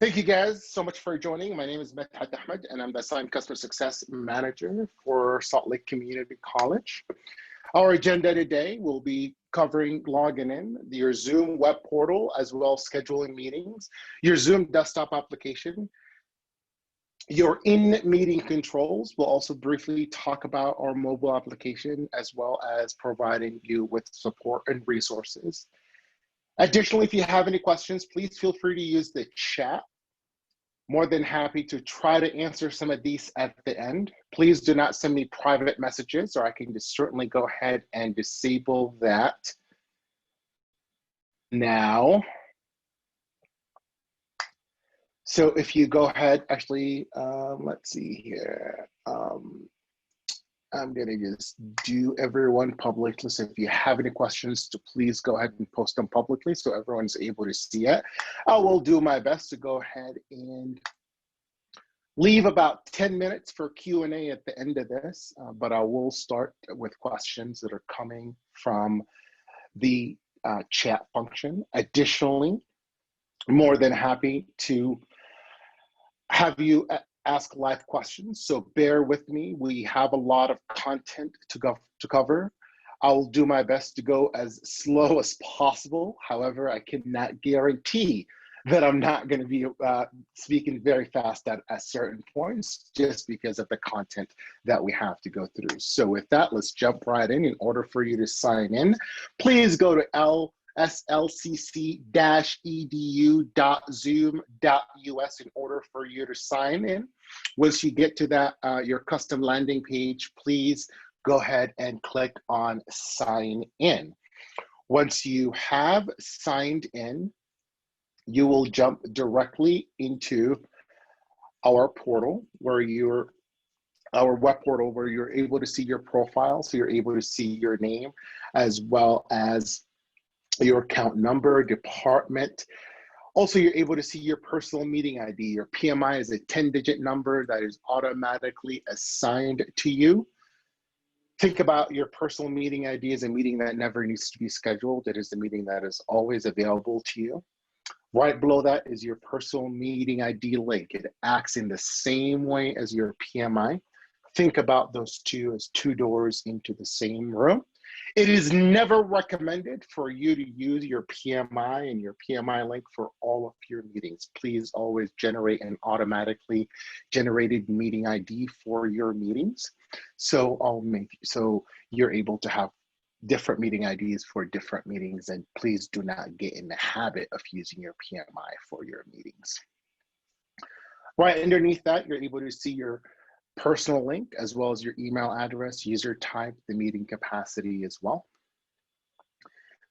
Thank you guys so much for joining. My name is Medhat Ahmed, and I'm the Assigned Customer Success Manager for Salt Lake Community College. Our agenda today will be covering logging in, your Zoom web portal, as well as scheduling meetings, your Zoom desktop application, your in-meeting controls. We'll also briefly talk about our mobile application, as well as providing you with support and resources. Additionally, if you have any questions, please feel free to use the chat. More than happy to try to answer some of these at the end. Please do not send me private messages, or I can just certainly go ahead and disable that now. So if you go ahead, actually, let's see here. I'm gonna just do everyone publicly. So if you have any questions, please go ahead and post them publicly so everyone's able to see it. I will do my best to go ahead and leave about 10 minutes for Q&A at the end of this, but I will start with questions that are coming from the chat function. Additionally, more than happy to have you ask live questions, so bear with me. We have a lot of content to cover. I'll do my best to go as slow as possible. However, I cannot guarantee that I'm not going to be speaking very fast at certain points, just because of the content that we have to go through. So with that, let's jump right in. In order for you to sign in, please go to slcc-edu.zoom.us in order for you to sign in. Once you get to that, your custom landing page, please go ahead and click on sign in. Once you have signed in, you will jump directly into our portal our web portal, where you're able to see your profile. So you're able to see your name, as well as your account number, department. Also, you're able to see your personal meeting ID. Your PMI is a 10-digit number that is automatically assigned to you. Think about your personal meeting ID as a meeting that never needs to be scheduled. It is the meeting that is always available to you. Right below that is your personal meeting ID link. It acts in the same way as your PMI. Think about those two as two doors into the same room. It is never recommended for you to use your PMI and your PMI link for all of your meetings. Please always generate an automatically generated meeting ID for your meetings. So you're able to have different meeting IDs for different meetings, and please do not get in the habit of using your PMI for your meetings. Right underneath that, you're able to see your personal link, as well as your email address, user type, the meeting capacity as well.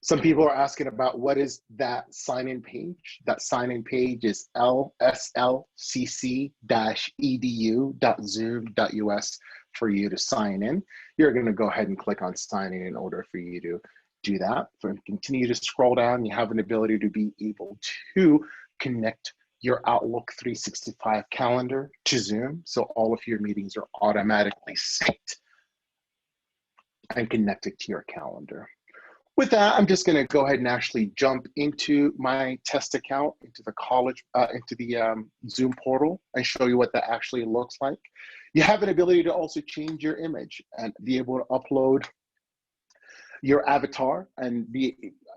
Some people are asking about what is that sign-in page. That sign-in page is slccc-edu.zoom.us for you to sign in. You're going to go ahead and click on sign in order for you to do that. So continue to scroll down. You have an ability to be able to connect your Outlook 365 calendar to Zoom, so all of your meetings are automatically synced and connected to your calendar. With that, I'm just going to go ahead and actually jump into my test account, into the college, into the Zoom portal, and show you what that actually looks like. You have an ability to also change your image and be able to upload your avatar and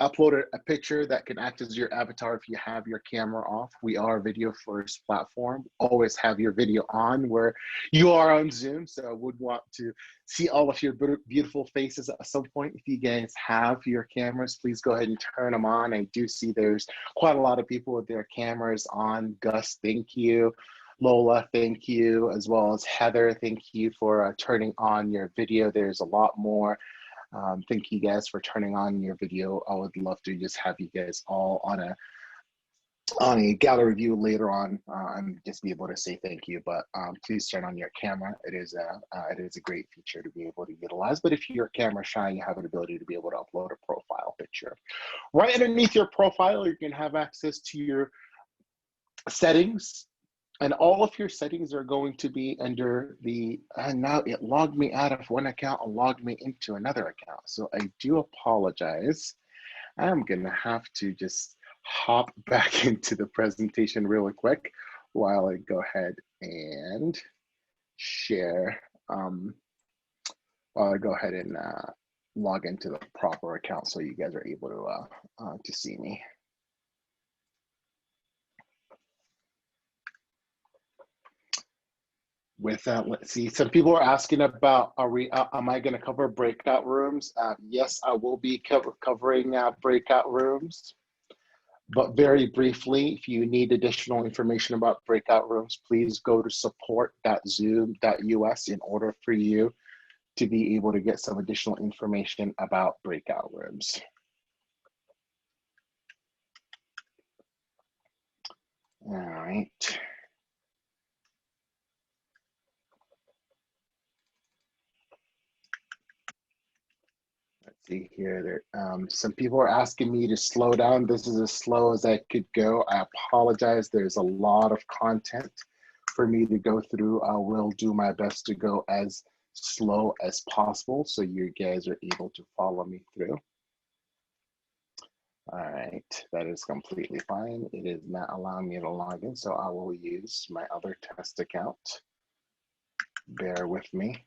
upload a picture that can act as your avatar if you have your camera off. We are a video first platform. Always have your video on where you are on Zoom. So I would want to see all of your beautiful faces at some point. If you guys have your cameras, please go ahead and turn them on. I do see there's quite a lot of people with their cameras on. Gus, thank you. Lola, thank you, as well as Heather, thank you for turning on your video. There's a lot more. Thank you guys for turning on your video. I would love to just have you guys all on a gallery view later on and just be able to say thank you. But please turn on your camera. It is a great feature to be able to utilize. But if you're camera shy, you have an ability to be able to upload a profile picture. Right underneath your profile, you can have access to your settings. And all of your settings are going to be under the, now it logged me out of one account and logged me into another account. So I do apologize. I'm gonna have to just hop back into the presentation really quick while I go ahead and share, while I go ahead and log into the proper account so you guys are able to see me. With that, let's see. Some people are asking about, am I going to cover breakout rooms? Yes, I will be covering breakout rooms. But very briefly, if you need additional information about breakout rooms, please go to support.zoom.us in order for you to be able to get some additional information about breakout rooms. All right. Let's see here. Some people are asking me to slow down. This is as slow as I could go. I apologize. There's a lot of content for me to go through. I will do my best to go as slow as possible so you guys are able to follow me through. All right, that is completely fine. It is not allowing me to log in, so I will use my other test account. Bear with me.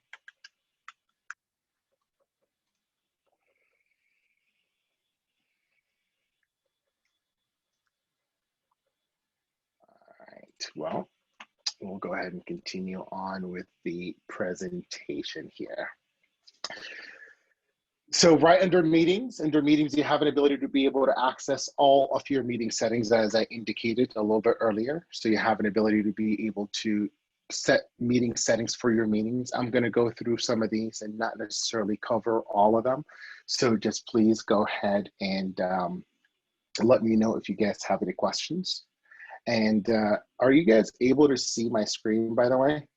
All right, well, we'll go ahead and continue on with the presentation here. So right under meetings, you have an ability to be able to access all of your meeting settings as I indicated a little bit earlier. So you have an ability to be able to set meeting settings for your meetings. I'm going to go through some of these and not necessarily cover all of them. So just please go ahead and let me know if you guys have any questions. And are you guys able to see my screen, by the way?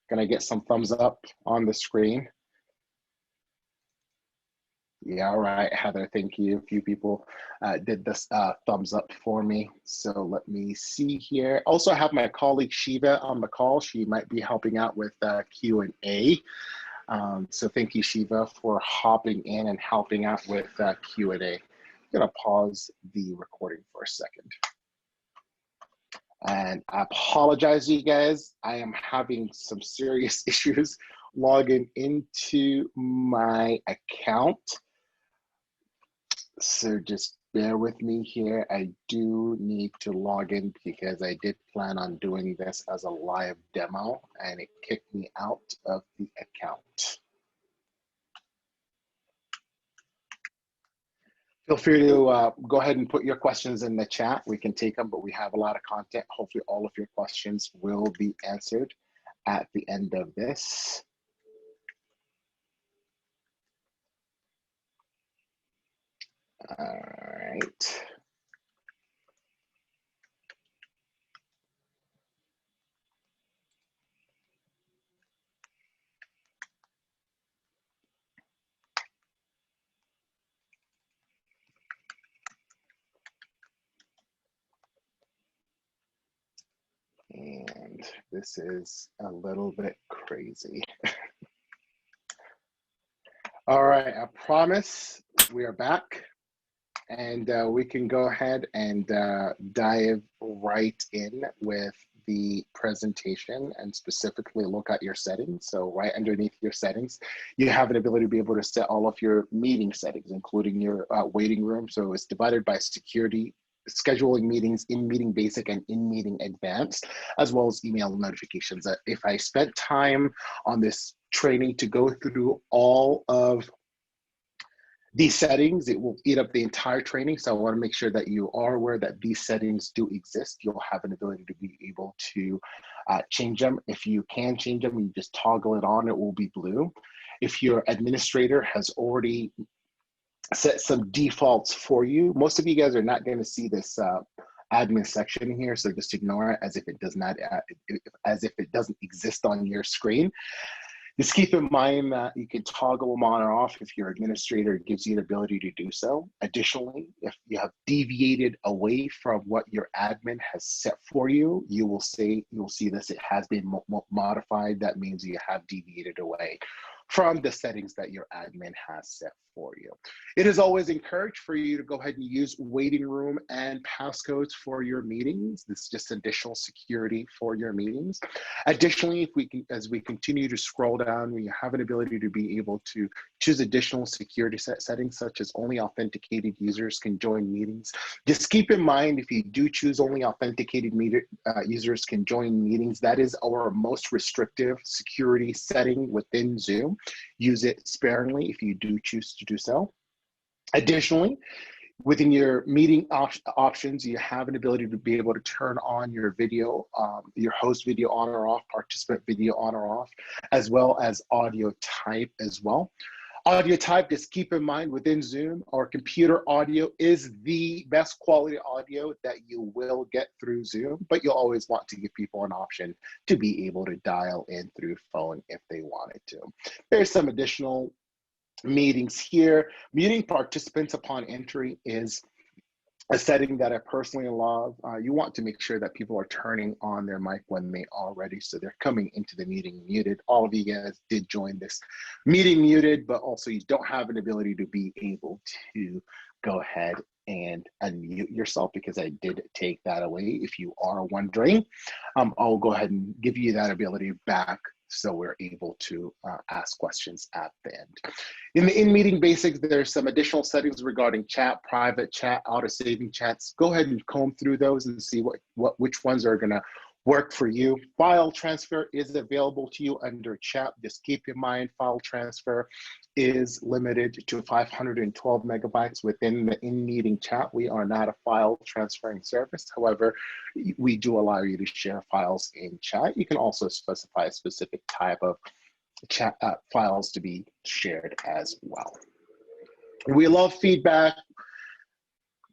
Can I get some thumbs up on the screen? Yeah, all right, Heather, thank you. A few people did this thumbs up for me. So let me see here. Also, I have my colleague Shiva on the call. She might be helping out with Q&A. So thank you, Shiva, for hopping in and helping out with Q&A. I'm gonna pause the recording for a second. And I apologize, you guys. I am having some serious issues logging into my account. So just bear with me here. I do need to log in because I did plan on doing this as a live demo and it kicked me out of the account. Feel free to go ahead and put your questions in the chat. We can take them, but we have a lot of content. Hopefully all of your questions will be answered at the end of this. All right. And this is a little bit crazy. All right, I promise we are back and we can go ahead and dive right in with the presentation and specifically look at your settings. So right underneath your settings, you have an ability to be able to set all of your meeting settings, including your waiting room. So it's divided by security, scheduling meetings, in meeting basic and in meeting advanced, as well as email notifications. If I spent time on this training to go through all of these settings, it will eat up the entire training. So I want to make sure that you are aware that these settings do exist. You'll have an ability to be able to change them. If you can change them, you just toggle it on, it will be blue. If your administrator has already set some defaults for you, most of you guys are not going to see this admin section here, so just ignore it as if it does not, as if it doesn't exist on your screen. Just keep in mind that you can toggle them on or off if your administrator gives you the ability to do so. Additionally, if you have deviated away from what your admin has set for you, you'll see this, it has been modified. That means you have deviated away from the settings that your admin has set for you. It is always encouraged for you to go ahead and use waiting room and passcodes for your meetings. This is just additional security for your meetings. Additionally, as we continue to scroll down, we have an ability to be able to choose additional security settings, such as only authenticated users can join meetings. Just keep in mind, if you do choose only authenticated users can join meetings, that is our most restrictive security setting within Zoom. Use it sparingly if you do choose to do so. Additionally, within your meeting options, you have an ability to be able to turn on your video, your host video on or off, participant video on or off, as well as audio type as well. Audio type, just keep in mind within Zoom, our computer audio is the best quality audio that you will get through Zoom, but you'll always want to give people an option to be able to dial in through phone if they wanted to. There's some additional meetings here. Meeting participants upon entry is a setting that I personally love. You want to make sure that people are turning on their mic when they are ready, so they're coming into the meeting muted. All of you guys did join this meeting muted, but also you don't have an ability to be able to go ahead and unmute yourself, because I did take that away. If you are wondering, I'll go ahead and give you that ability back, so we're able to ask questions at the end. In the in-meeting basics, there's some additional settings regarding chat, private chat, auto-saving chats. Go ahead and comb through those and see which ones are gonna work for you. File transfer is available to you under chat. Just keep in mind, file transfer is limited to 512 megabytes within the in-meeting chat. We are not a file transferring service. However, we do allow you to share files in chat. You can also specify a specific type of chat files to be shared as well. We love feedback.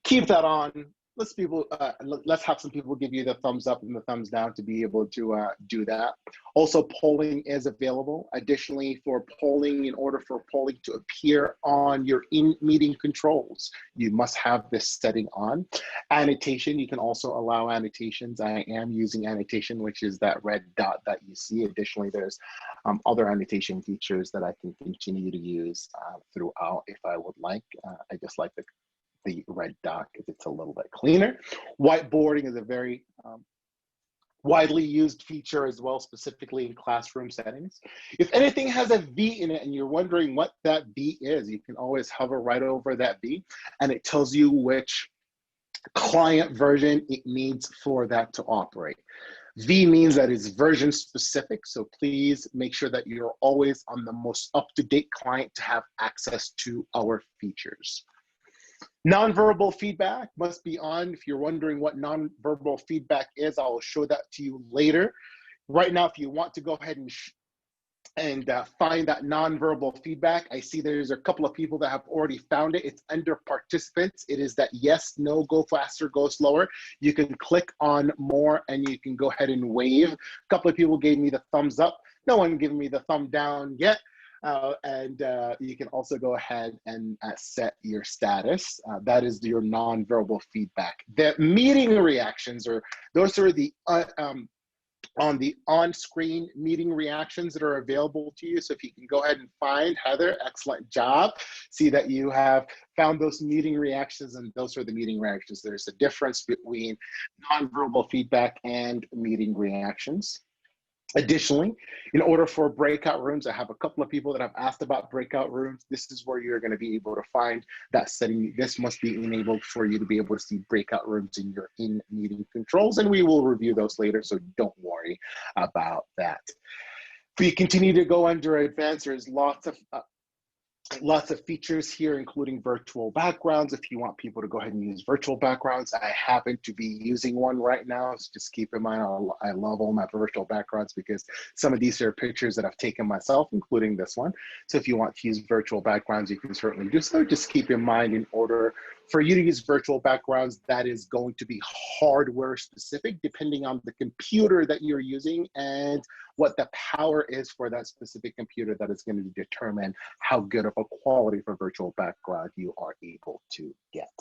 Keep that on. Let's have some people give you the thumbs up and the thumbs down to be able to do that. Also, polling is available. Additionally, for polling, in order for polling to appear on your in-meeting controls, you must have this setting on. Annotation, you can also allow annotations. I am using annotation, which is that red dot that you see. Additionally, there's other annotation features that I can continue to use throughout if I would like. I just like the red dot because it's a little bit cleaner. Whiteboarding is a very widely used feature as well, specifically in classroom settings. If anything has a V in it and you're wondering what that V is, you can always hover right over that V and it tells you which client version it needs for that to operate. V means that it's version specific, so please make sure that you're always on the most up-to-date client to have access to our features. Nonverbal feedback must be on. If you're wondering what nonverbal feedback is, I'll show that to you later. Right now, if you want to go ahead and find that nonverbal feedback, I see there's a couple of people that have already found it. It's under participants. It is that yes, no, go faster, go slower. You can click on more and you can go ahead and wave. A couple of people gave me the thumbs up. No one gave me the thumb down yet. You can also go ahead and set your status. That is your nonverbal feedback. The meeting reactions, those are the on-screen meeting reactions that are available to you. So if you can go ahead and find Heather, excellent job. See that you have found those meeting reactions, and those are the meeting reactions. There's a difference between nonverbal feedback and meeting reactions. Additionally, in order for breakout rooms, I have a couple of people that have asked about breakout rooms. This is where you're going to be able to find that setting. This must be enabled for you to be able to see breakout rooms in your in-meeting controls, and we will review those later, so don't worry about that. If we continue to go under advanced, there's lots of features here, including virtual backgrounds. If you want people to go ahead and use virtual backgrounds, I happen to be using one right now. So just keep in mind, I love all my virtual backgrounds because some of these are pictures that I've taken myself, including this one. So if you want to use virtual backgrounds, you can certainly do so. Just keep in mind, in order for you to use virtual backgrounds, that is going to be hardware specific, depending on the computer that you're using and what the power is for that specific computer. That is going to determine how good of a quality for virtual background you are able to get.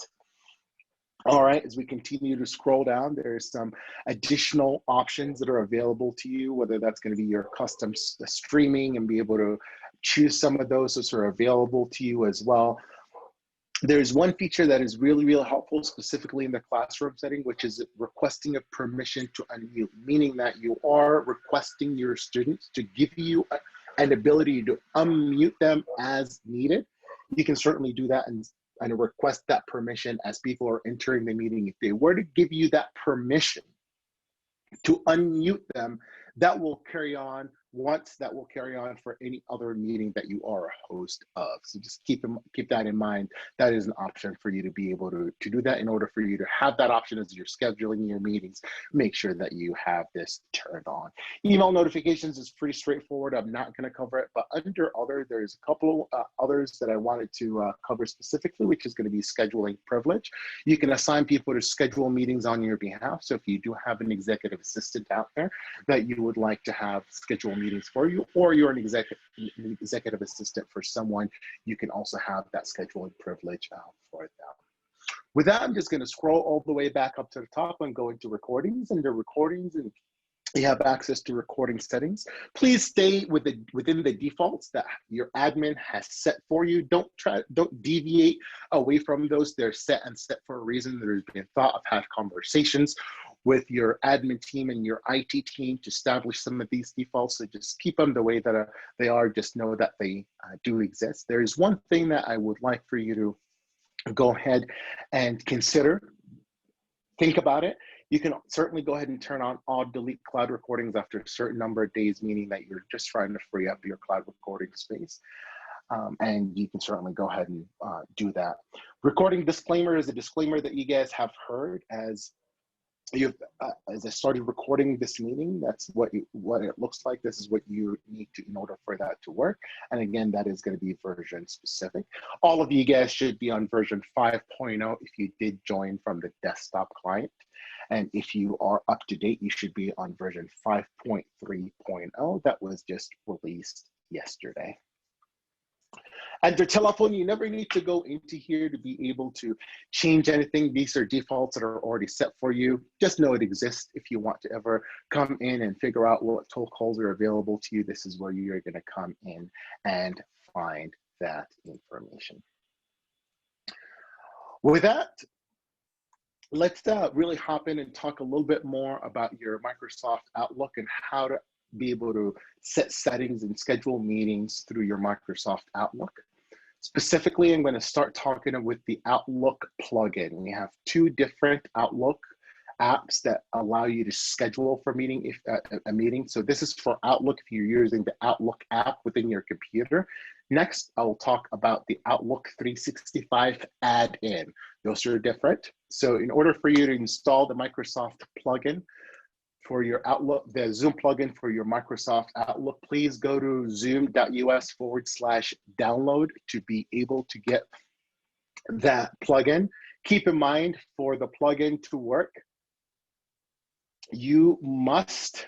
All right, as we continue to scroll down, there's some additional options that are available to you, whether that's going to be your custom streaming and be able to choose some of those that are available to you as well. There's one feature that is really, really helpful, specifically in the classroom setting, which is requesting a permission to unmute, meaning that you are requesting your students to give you an ability to unmute them as needed. You can certainly do that and request that permission as people are entering the meeting. If they were to give you that permission to unmute them, that will carry on once, that will carry on for any other meeting that you are a host of. So just keep that in mind. That is an option for you to be able to do that. In order for you to have that option as you're scheduling your meetings, make sure that you have this turned on. Email notifications is pretty straightforward. I'm not going to cover it, but under other, there's a couple others that I wanted to cover specifically, which is going to be scheduling privilege. You can assign people to schedule meetings on your behalf. So if you do have an executive assistant out there that you would like to have schedule meetings for you, or you're an executive assistant for someone, you can also have that scheduling privilege for them. With that, I'm just going to scroll all the way back up to the top and go into recordings. Under recordings, and you have access to recording settings. Please stay within the defaults that your admin has set for you. Don't deviate away from those. They're set for a reason. There's been thought. I've had conversations with your admin team and your IT team to establish some of these defaults. So just keep them the way that they are. Just know that they do exist. There is one thing that I would like for you to go ahead and consider. Think about it. You can certainly go ahead and turn on all delete cloud recordings after a certain number of days, meaning that you're just trying to free up your cloud recording space. And you can certainly go ahead and do that. Recording disclaimer is a disclaimer that you guys have heard as I started recording this meeting. That's what it looks like. This is what you need to in order for that to work. And again, that is going to be version specific. All of you guys should be on version 5.0 if you did join from the desktop client. And if you are up to date, you should be on version 5.3.0 that was just released yesterday. And your telephone, you never need to go into here to be able to change anything. These are defaults that are already set for you. Just know it exists. If you want to ever come in and figure out what toll calls are available to you, this is where you're going to come in and find that information. With that, let's really hop in and talk a little bit more about your Microsoft Outlook and how to be able to set settings and schedule meetings through your Microsoft Outlook. Specifically, I'm going to start talking with the Outlook plugin. We have two different Outlook apps that allow you to schedule for a meeting. So this is for Outlook if you're using the Outlook app within your computer. Next, I will talk about the Outlook 365 add-in. Those are different. So in order for you to install the Microsoft plugin for your Outlook, the Zoom plugin for your Microsoft Outlook, please go to zoom.us/download to be able to get that plugin. Keep in mind, for the plugin to work, you must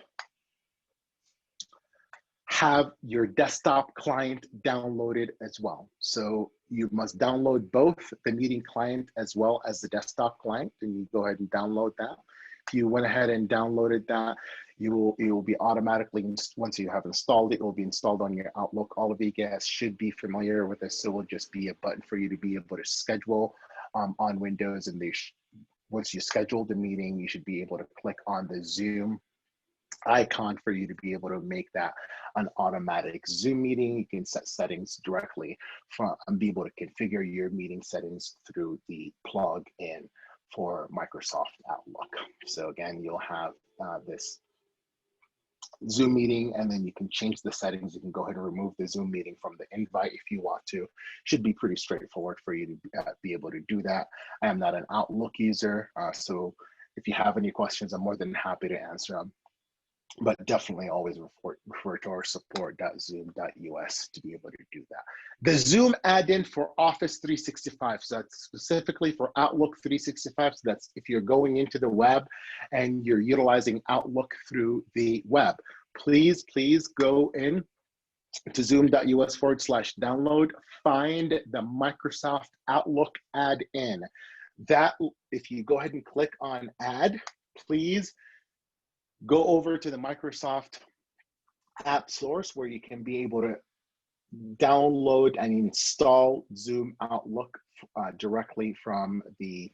have your desktop client downloaded as well. So you must download both the meeting client as well as the desktop client, and you go ahead and download that. If you went ahead and downloaded that, it will be automatically, once you have installed it, it will be installed on your Outlook. All of you guys should be familiar with this. So it will just be a button for you to be able to schedule on Windows. And once you schedule the meeting, you should be able to click on the Zoom icon for you to be able to make that an automatic Zoom meeting. You can set settings directly from and be able to configure your meeting settings through the plug-in for Microsoft Outlook. So again, you'll have this Zoom meeting, and then you can change the settings. You can go ahead and remove the Zoom meeting from the invite if you want to. Should be pretty straightforward for you to be able to do that. I am not an Outlook user, so if you have any questions, I'm more than happy to answer them. But definitely always refer to our support.zoom.us to be able to do that. The Zoom add-in for Office 365, so that's specifically for Outlook 365. So that's if you're going into the web and you're utilizing Outlook through the web. Please go in to zoom.us/download, find the Microsoft Outlook add-in. That, if you go ahead and click on add, please go over to the Microsoft app source where you can be able to download and install Zoom Outlook directly from the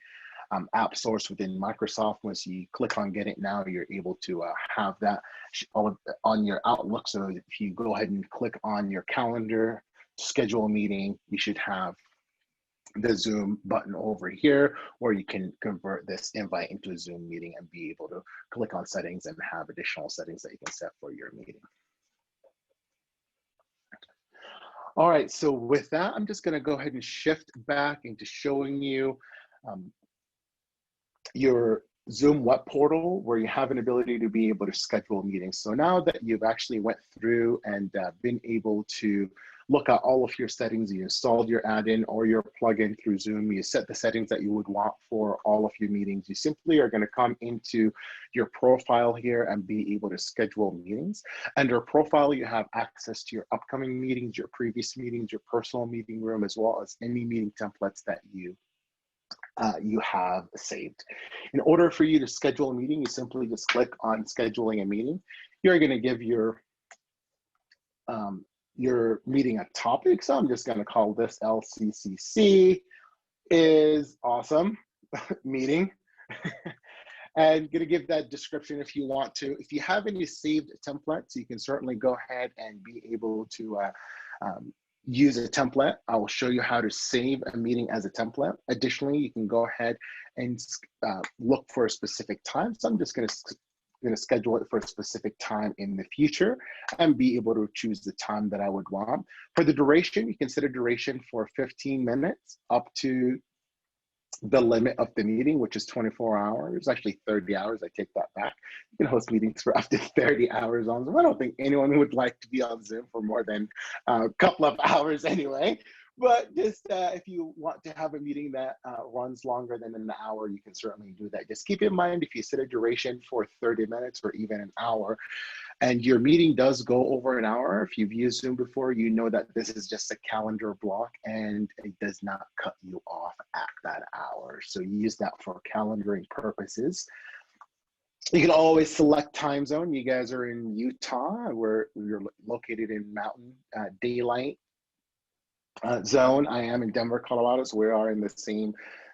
app source within Microsoft. Once you click on Get It Now, you're able to have that on your Outlook. So if you go ahead and click on your calendar, schedule a meeting, you should have the Zoom button over here, or you can convert this invite into a Zoom meeting and be able to click on settings and have additional settings that you can set for your meeting. All right, so with that, I'm just gonna go ahead and shift back into showing you your Zoom web portal, where you have an ability to be able to schedule meetings. So now that you've actually went through and been able to look at all of your settings, you installed your add-in or your plugin through Zoom, you set the settings that you would want for all of your meetings, you simply are gonna come into your profile here and be able to schedule meetings. Under profile, you have access to your upcoming meetings, your previous meetings, your personal meeting room, as well as any meeting templates that you have saved. In order for you to schedule a meeting, you simply just click on scheduling a meeting. You're going to give your meeting a topic. So I'm just going to call this LCCC is awesome meeting. And going to give that description if you want to. If you have any saved templates, you can certainly go ahead and be able to use a template. I will show you how to save a meeting as a template. Additionally, you can go ahead and look for a specific time. So I'm just going to schedule it for a specific time in the future and be able to choose the time that I would want. For the duration, you can set a duration for 15 minutes up to the limit of the meeting, which is 24 hours, actually 30 hours. I take that back. You can host meetings for up to 30 hours on Zoom. I don't think anyone would like to be on Zoom for more than a couple of hours anyway. But just if you want to have a meeting that runs longer than an hour, you can certainly do that. Just keep in mind, if you set a duration for 30 minutes or even an hour, and your meeting does go over an hour, if you've used Zoom before, you know that this is just a calendar block and it does not cut you off at that hour. So use that for calendaring purposes. You can always select time zone. You guys are in Utah, where you're located in Mountain Daylight zone. I am in Denver, Colorado, so we are in the same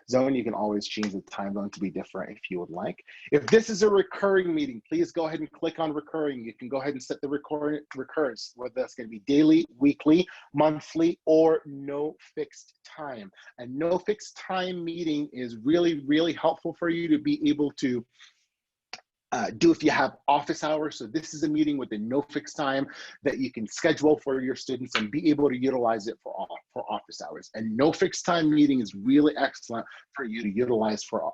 zone. You can always change the time zone to be different if you would like. If this is a recurring meeting, please go ahead and click on recurring. You can go ahead and set the recurrence, whether that's going to be daily, weekly, monthly, or no fixed time. And no fixed time meeting is really, really helpful for you to be able to do if you have office hours. So this is a meeting with a no fixed time that you can schedule for your students and be able to utilize it for office hours. And no fixed time meeting is really excellent for you to utilize for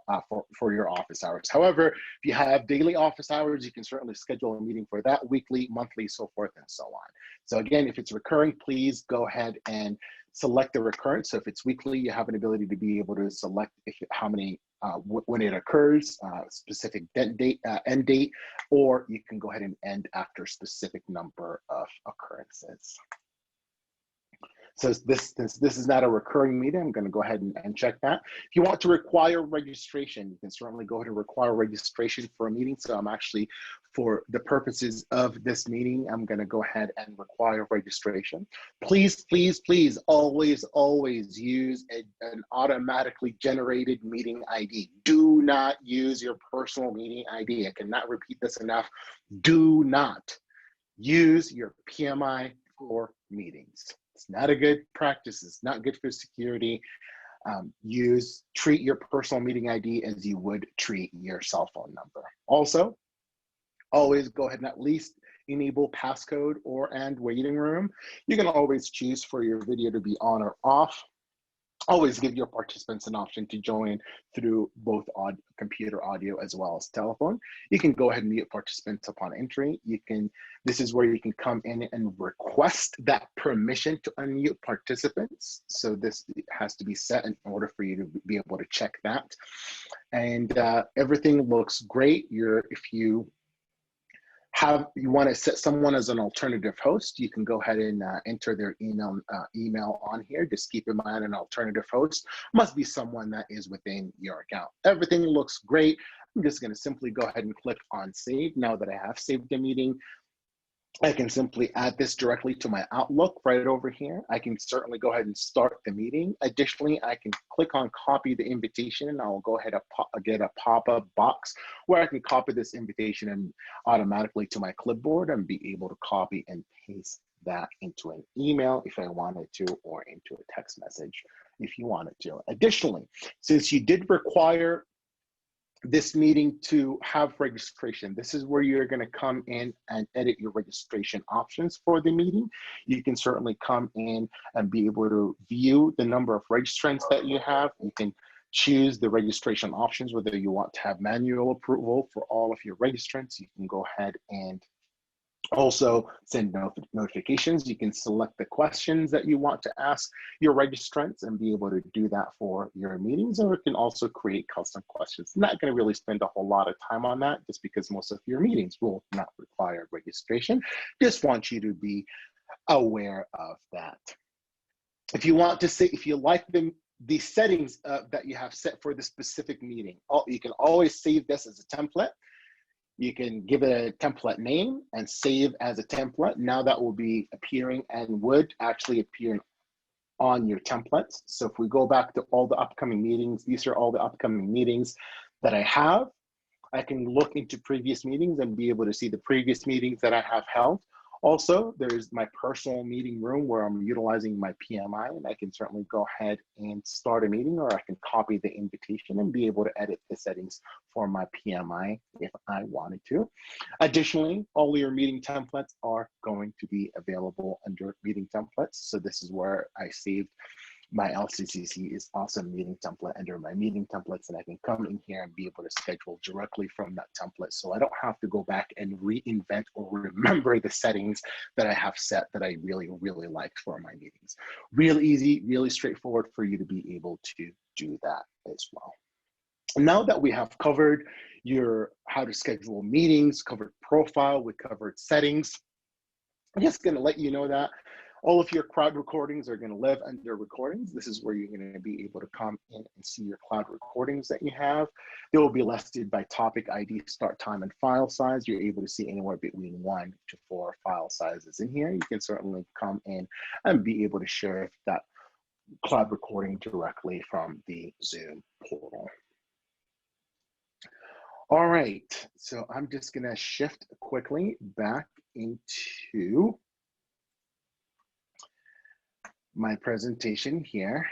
your office hours. However, if you have daily office hours, you can certainly schedule a meeting for that, weekly, monthly, so forth and so on. So again, if it's recurring, please go ahead and select the recurrence. So if it's weekly, you have an ability to be able to select how many when it occurs, specific end date, or you can go ahead and end after a specific number of occurrences. So this is not a recurring meeting. I'm going to go ahead and check that. If you want to require registration, you can certainly go ahead and require registration for a meeting. So I'm actually, for the purposes of this meeting, I'm going to go ahead and require registration. Please, please, please, always, always use an automatically generated meeting ID. Do not use your personal meeting ID. I cannot repeat this enough. Do not use your PMI for meetings. It's not a good practice. It's not good for security. Treat your personal meeting ID as you would treat your cell phone number. Also, always go ahead and at least enable passcode and waiting room. You can always choose for your video to be on or off. Always give your participants an option to join through both computer audio as well as telephone. You can go ahead and mute participants upon entry. This is where you can come in and request that permission to unmute participants. So this has to be set in order for you to be able to check that. And everything looks great. If you want to set someone as an alternative host, you can go ahead and enter their email on here. Just keep in mind, an alternative host must be someone that is within your account. Everything looks great. I'm just going to simply go ahead and click on save. Now that I have saved the meeting, I can simply add this directly to my Outlook right over here. I can certainly go ahead and start the meeting. Additionally, I can click on copy the invitation, and I'll go ahead and get a pop-up box where I can copy this invitation and automatically to my clipboard and be able to copy and paste that into an email if I wanted to, or into a text message if you wanted to. Additionally, since you did require this meeting to have registration, this is where you're going to come in and edit your registration options for the meeting. You can certainly come in and be able to view the number of registrants that you have. You can choose the registration options, whether you want to have manual approval for all of your registrants. You can go ahead and also send notifications. You can select the questions that you want to ask your registrants and be able to do that for your meetings, or it can also create custom questions. I'm not going to really spend a whole lot of time on that just because most of your meetings will not require registration. Just want you to be aware of that. If you want to say, if you like the settings that you have set for the specific meeting, you can always save this as a template. You can give it a template name and save as a template. Now that will be appearing and would actually appear on your templates. So if we go back to all the upcoming meetings, these are all the upcoming meetings that I have. I can look into previous meetings and be able to see the previous meetings that I have held. Also, there's my personal meeting room where I'm utilizing my PMI, and I can certainly go ahead and start a meeting, or I can copy the invitation and be able to edit the settings for my PMI if I wanted to. Additionally, all your meeting templates are going to be available under meeting templates. So this is where I saved my LCCC is awesome meeting template under my meeting templates, and I can come in here and be able to schedule directly from that template. So I don't have to go back and reinvent or remember the settings that I have set that I really, really liked for my meetings. Real easy, really straightforward for you to be able to do that as well. Now that we have covered your how to schedule meetings, covered profile, we covered settings, I'm just going to let you know that all of your cloud recordings are going to live under recordings. This is where you're going to be able to come in and see your cloud recordings that you have. They will be listed by topic ID, start time, and file size. You're able to see anywhere between 1 to 4 file sizes in here. You can certainly come in and be able to share that cloud recording directly from the Zoom portal. All right, so I'm just going to shift quickly back into my presentation here.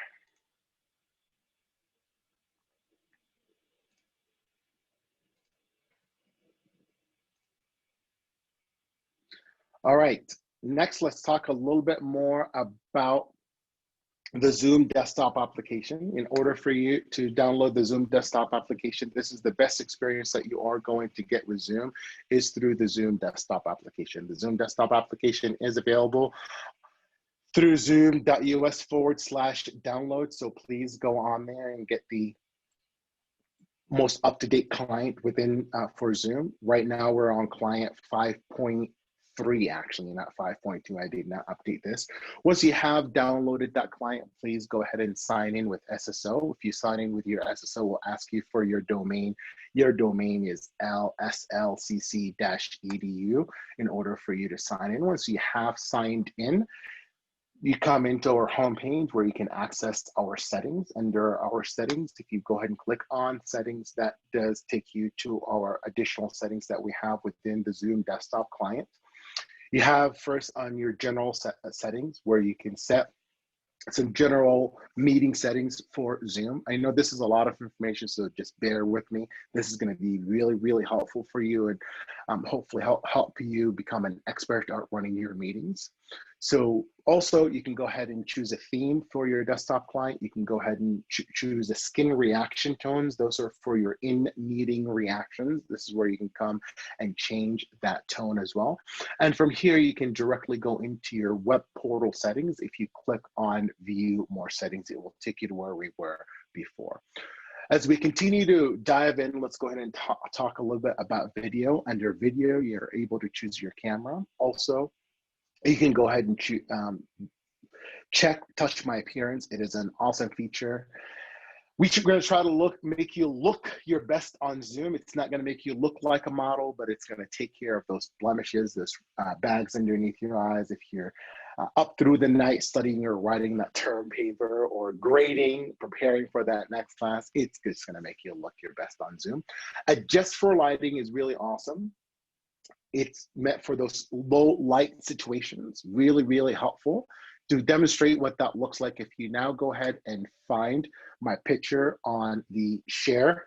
All right, next let's talk a little bit more about the Zoom desktop application. In order for you to download the Zoom desktop application, this is the best experience that you are going to get with Zoom is through the Zoom desktop application. The Zoom desktop application is available through zoom.us/download. So please go on there and get the most up-to-date client within for Zoom. Right now we're on client 5.3, actually, not 5.2. I did not update this. Once you have downloaded that client, please go ahead and sign in with SSO. If you sign in with your SSO, we'll ask you for your domain. Your domain is slcc-edu in order for you to sign in. Once you have signed in, you come into our homepage where you can access our settings. Under our settings, if you go ahead and click on settings, that does take you to our additional settings that we have within the Zoom desktop client. You have first on your general settings where you can set some general meeting settings for Zoom. I know this is a lot of information, so just bear with me. This is going to be really, really helpful for you and hopefully help you become an expert at running your meetings. So also you can go ahead and choose a theme for your desktop client. You can go ahead and choose the skin reaction tones. Those are for your in-meeting reactions. This is where you can come and change that tone as well. And from here, you can directly go into your web portal settings. If you click on view more settings, it will take you to where we were before. As we continue to dive in, let's go ahead and talk a little bit about video. Under video, you're able to choose your camera. Also, you can go ahead and check touch my appearance. It is an awesome feature. We're going to try to make you look your best on Zoom. It's not going to make you look like a model, but it's going to take care of those blemishes, those bags underneath your eyes. If you're up through the night studying or writing that term paper or grading, preparing for that next class, it's just going to make you look your best on Zoom. Adjust for lighting is really awesome. It's meant for those low light situations, really, really helpful. To demonstrate what that looks like, if you now go ahead and find my picture on the share,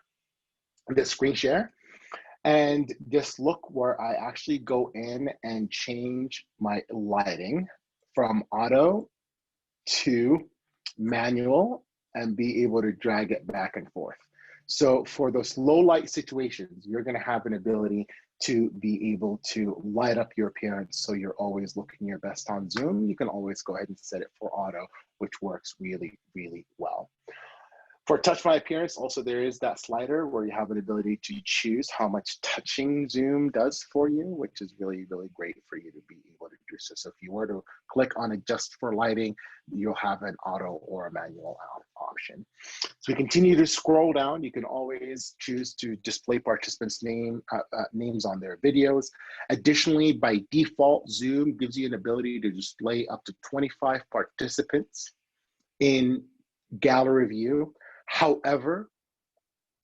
the screen share, and just look where I actually go in and change my lighting from auto to manual and be able to drag it back and forth. So for those low light situations, you're going to have an ability to be able to light up your appearance so you're always looking your best on Zoom. You can always go ahead and set it for auto, which works really, really well. For touch my appearance, also there is that slider where you have an ability to choose how much touching Zoom does for you, which is really, really great for you to be able to do so. So if you were to click on adjust for lighting, you'll have an auto or a manual option. So we continue to scroll down. You can always choose to display participants' names on their videos. Additionally, by default, Zoom gives you an ability to display up to 25 participants in gallery view. However,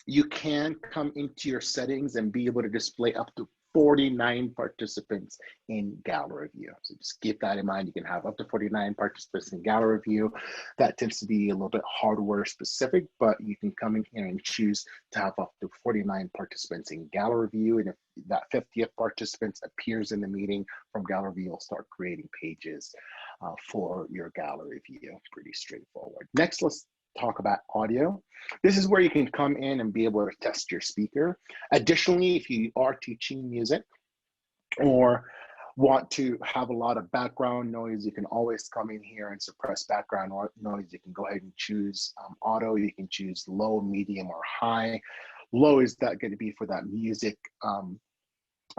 you can come into your settings and be able to display up to 49 participants in gallery view. So just keep that in mind. You can have up to 49 participants in gallery view. That tends to be a little bit hardware specific, but you can come in here and choose to have up to 49 participants in gallery view. And if that 50th participant appears in the meeting from gallery view, you'll start creating pages for your gallery view. Pretty straightforward. Next, let's talk about audio. This is where you can come in and be able to test your speaker. Additionally, if you are teaching music or want to have a lot of background noise, you can always come in here and suppress background noise. You can go ahead and choose auto. You can choose low, medium, or high. Low is that going to be for that music,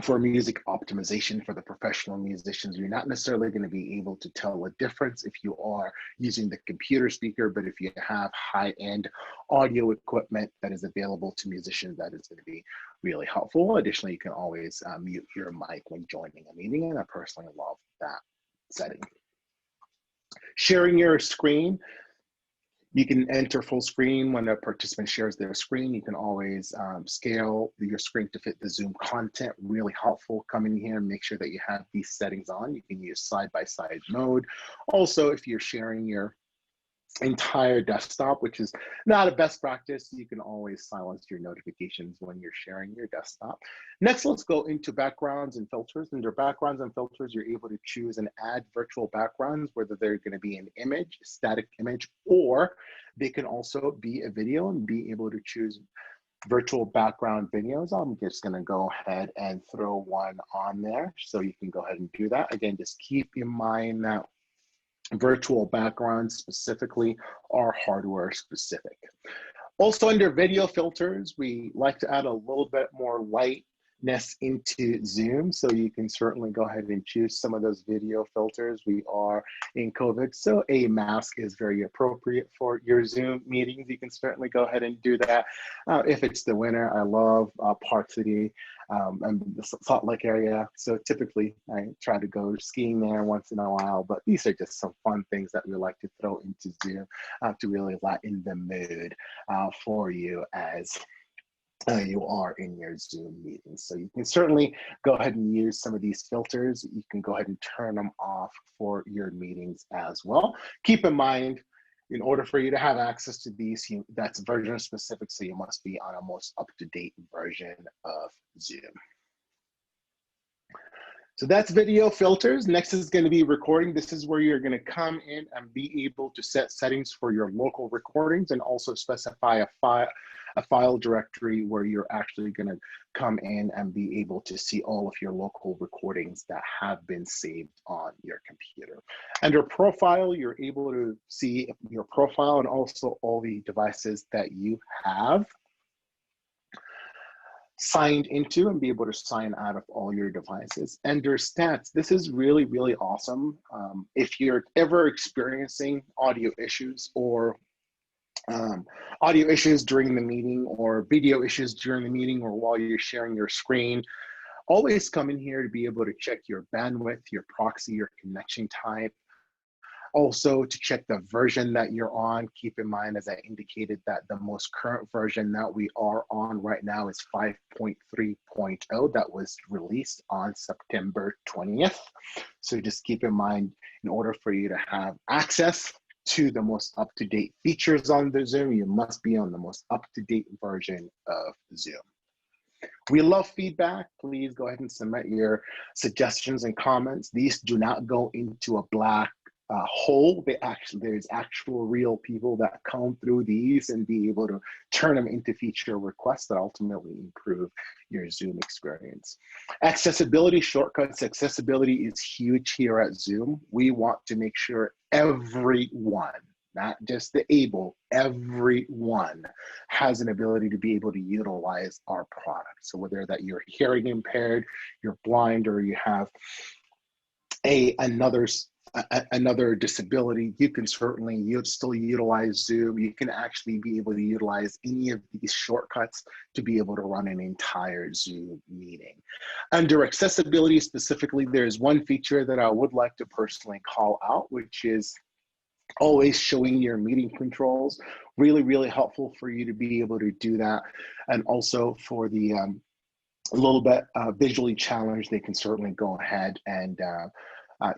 for music optimization for the professional musicians. You're not necessarily going to be able to tell a difference if you are using the computer speaker, but if you have high-end audio equipment that is available to musicians, that is going to be really helpful. Additionally, you can always mute your mic when joining a meeting, and I personally love that setting. Sharing your screen. You can enter full screen when a participant shares their screen. You can always scale your screen to fit the Zoom content. Really helpful. Come in here and make sure that you have these settings on. You can use side-by-side mode. Also, if you're sharing your entire desktop, which is not a best practice, you can always silence your notifications when you're sharing your desktop. Next, let's go into backgrounds and filters. Under backgrounds and filters, you're able to choose and add virtual backgrounds, whether they're going to be an image, static image, or they can also be a video, and be able to choose virtual background videos. I'm just going to go ahead and throw one on there so you can go ahead and do that. Again, just keep in mind that virtual backgrounds specifically are hardware specific. Also under video filters, we like to add a little bit more lightness into Zoom, so you can certainly go ahead and choose some of those video filters. We are in COVID, so a mask is very appropriate for your Zoom meetings. You can certainly go ahead and do that. If it's the winter, I love Park City and the Salt Lake area, so typically I try to go skiing there once in a while, but these are just some fun things that we like to throw into Zoom to really lighten the mood for you as you are in your Zoom meetings. So you can certainly go ahead and use some of these filters. You can go ahead and turn them off for your meetings as well. Keep in mind, in order for you to have access to these, that's version specific, so you must be on a most up-to-date version of Zoom. So that's video filters. Next is going to be recording. This is where you're going to come in and be able to set settings for your local recordings, and also specify a file directory where you're actually going to come in and be able to see all of your local recordings that have been saved on your computer. Under profile, you're able to see your profile and also all the devices that you have signed into, and be able to sign out of all your devices. Under stats, this is really, really awesome. If you're ever experiencing audio issues, or audio issues during the meeting or video issues during the meeting or while you're sharing your screen, always come in here to be able to check your bandwidth, your proxy, your connection type. Also, to check the version that you're on, keep in mind, as I indicated, that the most current version that we are on right now is 5.3.0 that was released on September 20th. So just keep in mind, in order for you to have access to the most up-to-date features on the Zoom, you must be on the most up-to-date version of Zoom. We love feedback. Please go ahead and submit your suggestions and comments. These do not go into a black hole. There's actual real people that come through these and be able to turn them into feature requests that ultimately improve your Zoom experience. Accessibility shortcuts. Accessibility is huge here at Zoom. We want to make sure everyone, not just the able, everyone has an ability to be able to utilize our product. So whether that you're hearing impaired, you're blind, or you have another disability, you can certainly still utilize Zoom. You can actually be able to utilize any of these shortcuts to be able to run an entire Zoom meeting. Under accessibility specifically, there's one feature that I would like to personally call out, which is always showing your meeting controls. Really, really helpful for you to be able to do that. And also for the a little bit visually challenged, they can certainly go ahead and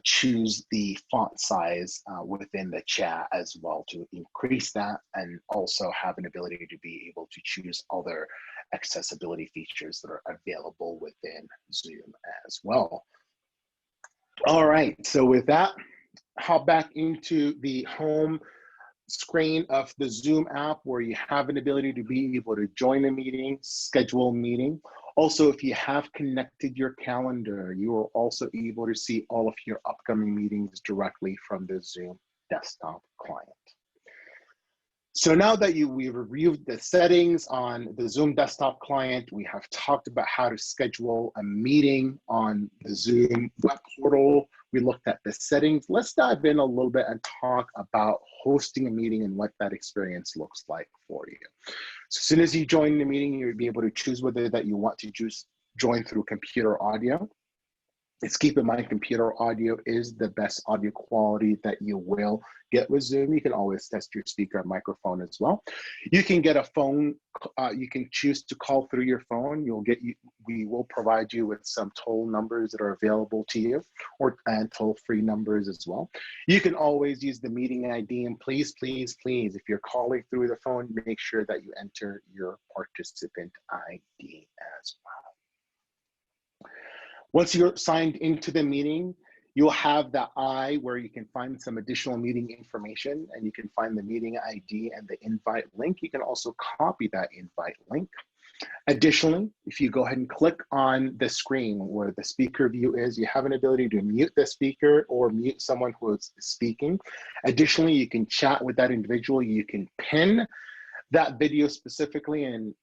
choose the font size within the chat as well to increase that, and also have an ability to be able to choose other accessibility features that are available within Zoom as well. All right, so with that, hop back into the home screen of the Zoom app where you have an ability to be able to join a meeting, schedule a meeting. Also, if you have connected your calendar, you are also able to see all of your upcoming meetings directly from the Zoom desktop client. So now that we've reviewed the settings on the Zoom desktop client, we have talked about how to schedule a meeting on the Zoom web portal. We looked at the settings. Let's dive in a little bit and talk about hosting a meeting and what that experience looks like for you. So as soon as you join the meeting, you'll be able to choose whether that you want to join through computer audio. Let's keep in mind, computer audio is the best audio quality that you will get with Zoom. You can always test your speaker and microphone as well. You can get a phone. You can choose to call through your phone. We will provide you with some toll numbers that are available to you, and toll-free numbers as well. You can always use the meeting ID, and please, please, please, if you're calling through the phone, make sure that you enter your participant ID as well. Once you're signed into the meeting, you'll have the I where you can find some additional meeting information, and you can find the meeting ID and the invite link. You can also copy that invite link. Additionally, if you go ahead and click on the screen where the speaker view is, you have an ability to mute the speaker or mute someone who is speaking. Additionally, you can chat with that individual. You can pin that video specifically, and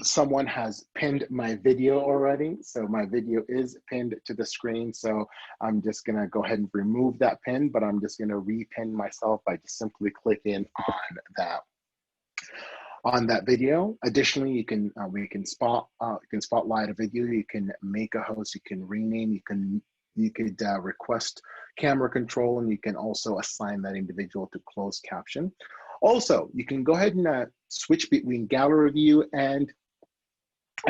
someone has pinned my video already. So my video is pinned to the screen. So I'm just gonna go ahead and remove that pin, but I'm just gonna repin myself by just simply clicking on that video. Additionally, you can spotlight a video, you can make a host, you can rename, you could request camera control, and you can also assign that individual to closed caption. Also, you can go ahead and switch between gallery view and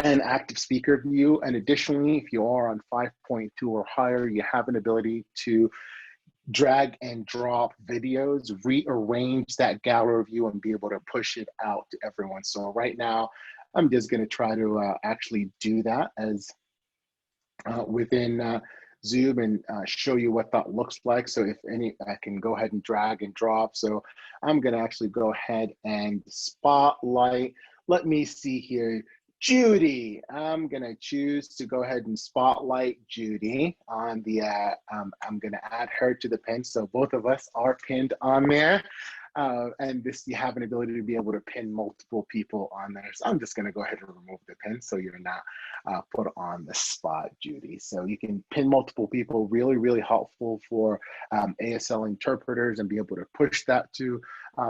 active speaker view. And additionally, if you are on 5.2 or higher, you have an ability to drag and drop videos, rearrange that gallery view, and be able to push it out to everyone. So right now, I'm just going to try to actually do that as within Zoom and show you what that looks like. So I can go ahead and drag and drop. So I'm going to actually go ahead and spotlight. Let me see here. Judy, I'm going to choose to go ahead and spotlight Judy on the, I'm going to add her to the pin. So both of us are pinned on there. And you have an ability to be able to pin multiple people on there. So I'm just going to go ahead and remove the pin so you're not put on the spot, Judy. So you can pin multiple people, really, really helpful for ASL interpreters, and be able to push that to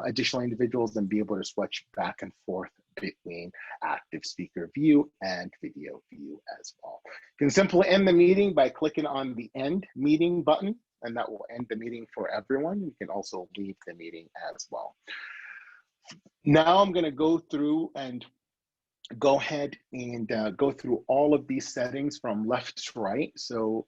additional individuals and be able to switch back and forth between active speaker view and video view as well. You can simply end the meeting by clicking on the end meeting button, and that will end the meeting for everyone. You can also leave the meeting as well. Now I'm going to go through and go ahead and go through all of these settings from left to right. So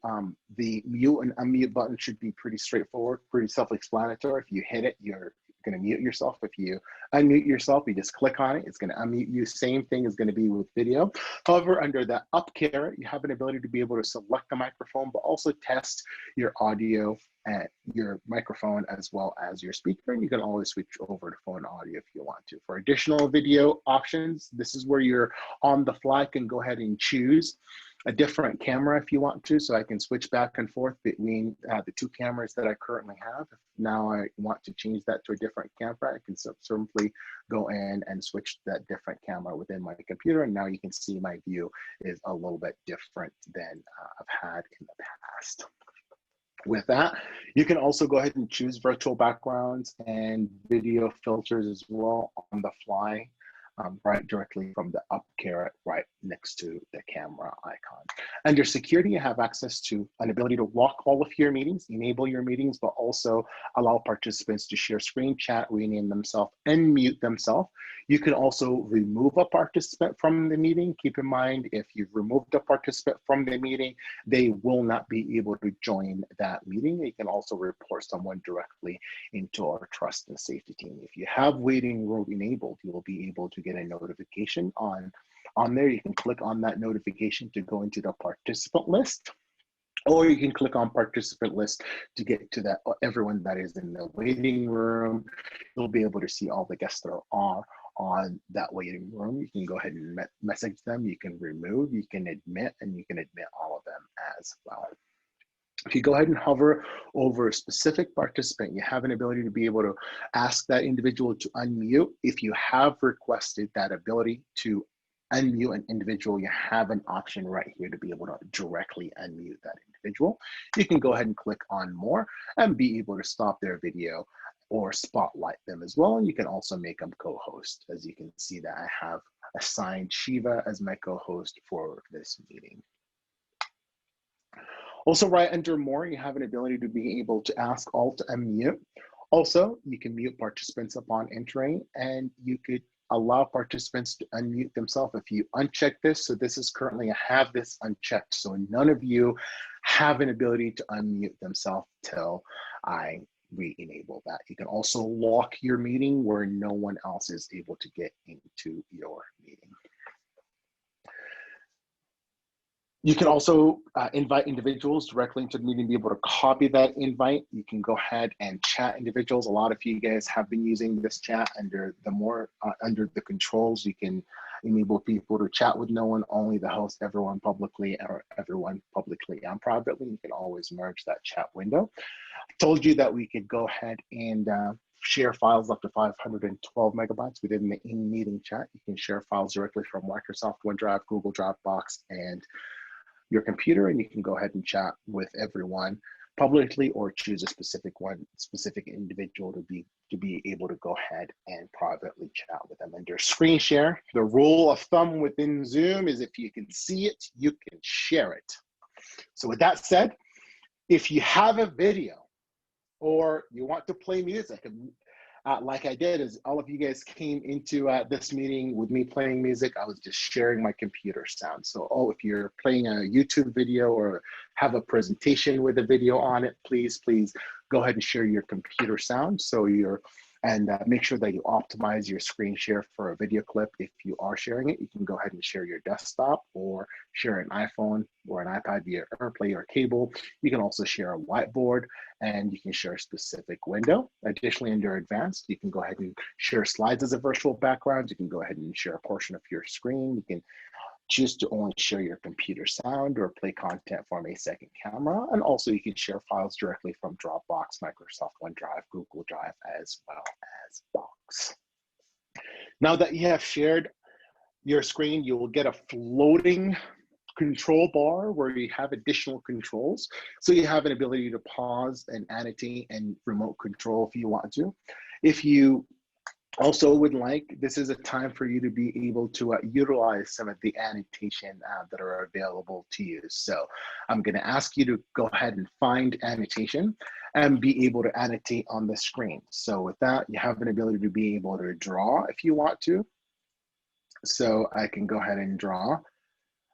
the mute and unmute button should be pretty straightforward, pretty self-explanatory. If you hit it, you're going to mute yourself. If you unmute yourself, you just click on it. It's going to unmute you. Same thing is going to be with video. However, under the up caret, you have an ability to be able to select the microphone, but also test your audio and your microphone as well as your speaker. And you can always switch over to phone audio if you want to. For additional video options, this is where you're on the fly can go ahead and choose a different camera if you want to. So I can switch back and forth between the two cameras that I currently have. If now I want to change that to a different camera, I can simply go in and switch that different camera within my computer. And now you can see my view is a little bit different than I've had in the past. With that, you can also go ahead and choose virtual backgrounds and video filters as well on the fly, right directly from the up caret right next to the camera icon. Under security, you have access to an ability to lock all of your meetings, enable your meetings, but also allow participants to share screen, chat, rename themselves, and mute themselves. You can also remove a participant from the meeting. Keep in mind, if you've removed a participant from the meeting, they will not be able to join that meeting. You can also report someone directly into our trust and safety team. If you have waiting room enabled, you will be able to get a notification on there. You can click on that notification to go into the participant list, or you can click on participant list to get to that everyone that is in the waiting room. You'll be able to see all the guests that are on that waiting room. You can go ahead and message them, you can remove, you can admit, and you can admit all of them as well. If you go ahead and hover over a specific participant, you have an ability to be able to ask that individual to unmute. If you have requested that ability to unmute an individual, you have an option right here to be able to directly unmute that individual. You can go ahead and click on more and be able to stop their video or spotlight them as well. And you can also make them co-host. As you can see that I have assigned Shiva as my co-host for this meeting. Also, right under more, you have an ability to be able to ask Alt and mute. Also, you can mute participants upon entering, and you could allow participants to unmute themselves if you uncheck this. So this is currently, I have this unchecked. So none of you have an ability to unmute themselves till I re-enable that. You can also lock your meeting where no one else is able to get into your meeting. You can also invite individuals directly into the meeting, be able to copy that invite. You can go ahead and chat individuals. A lot of you guys have been using this chat under the controls. You can enable people to chat with no one, only the host, everyone publicly, or everyone publicly and privately. You can always merge that chat window. I told you that we could go ahead and share files up to 512 megabytes within the in-meeting chat. You can share files directly from Microsoft OneDrive, Google Dropbox, and your computer, and you can go ahead and chat with everyone publicly or choose a specific individual to be able to go ahead and privately chat with them. Under screen share, the rule of thumb within Zoom is if you can see it, you can share it. So with that said, if you have a video or you want to play music, like I did, as all of you guys came into this meeting with me playing music, I was just sharing my computer sound. So, if you're playing a YouTube video or have a presentation with a video on it, please go ahead and share your computer sound. So and make sure that you optimize your screen share for a video clip. If you are sharing it, you can go ahead and share your desktop or share an iPhone or an iPad via AirPlay or cable. You can also share a whiteboard, and you can share a specific window. Additionally, under advanced, you can go ahead and share slides as a virtual background. You can go ahead and share a portion of your screen. You can choose to only share your computer sound or play content from a second camera. And also you can share files directly from Dropbox, Microsoft OneDrive, Google Drive, as well as Box. Now that you have shared your screen, you will get a floating control bar where you have additional controls. So you have an ability to pause and annotate and remote control if you want to. If you also would like, this is a time for you to be able to utilize some of the annotation that are available to you. So I'm going to ask you to go ahead and find annotation and be able to annotate on the screen. So with that, you have an ability to be able to draw if you want to. So I can go ahead and draw,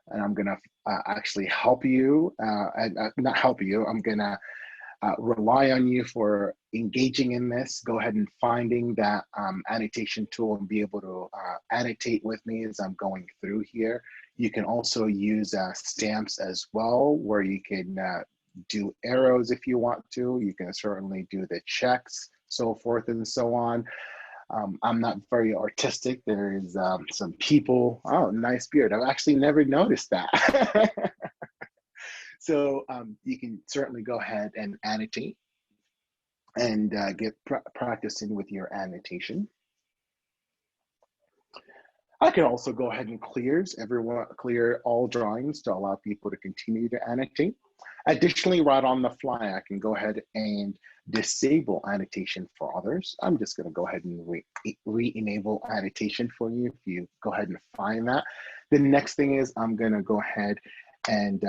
and I'm going to actually help you, not help you, I'm going to rely on you for engaging in this. Go ahead and finding that annotation tool and be able to annotate with me as I'm going through here. You can also use stamps as well, where you can do arrows if you want to. You can certainly do the checks, so forth and so on. I'm not very artistic. There is some people, oh, nice beard. I've actually never noticed that. So you can certainly go ahead and annotate and get practicing with your annotation. I can also go ahead and clear all drawings to allow people to continue to annotate. Additionally, right on the fly, I can go ahead and disable annotation for others. I'm just going to go ahead and re-enable annotation for you if you go ahead and find that. The next thing is I'm going to go ahead and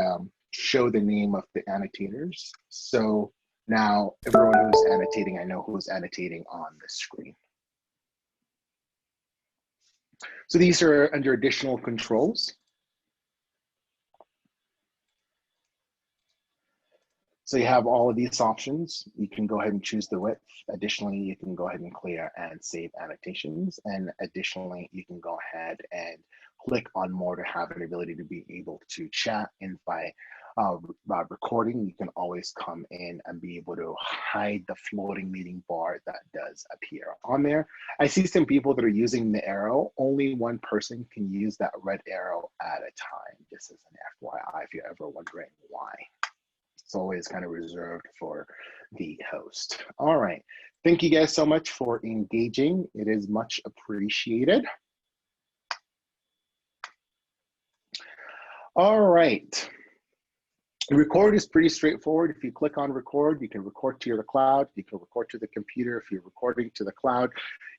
show the name of the annotators. So now everyone who's annotating, I know who's annotating on the screen. So these are under additional controls. So you have all of these options. You can go ahead and choose the width. Additionally, you can go ahead and clear and save annotations. And additionally, you can go ahead and click on more to have an ability to be able to chat. And by recording, you can always come in and be able to hide the floating meeting bar that does appear on there. I see some people that are using the arrow. Only one person can use that red arrow at a time, just as an FYI, if you're ever wondering why. It's always kind of reserved for the host. All right. Thank you guys so much for engaging. It is much appreciated. All right. Record is pretty straightforward. If you click on record, you can record to your cloud. You can record to the computer. If you're recording to the cloud,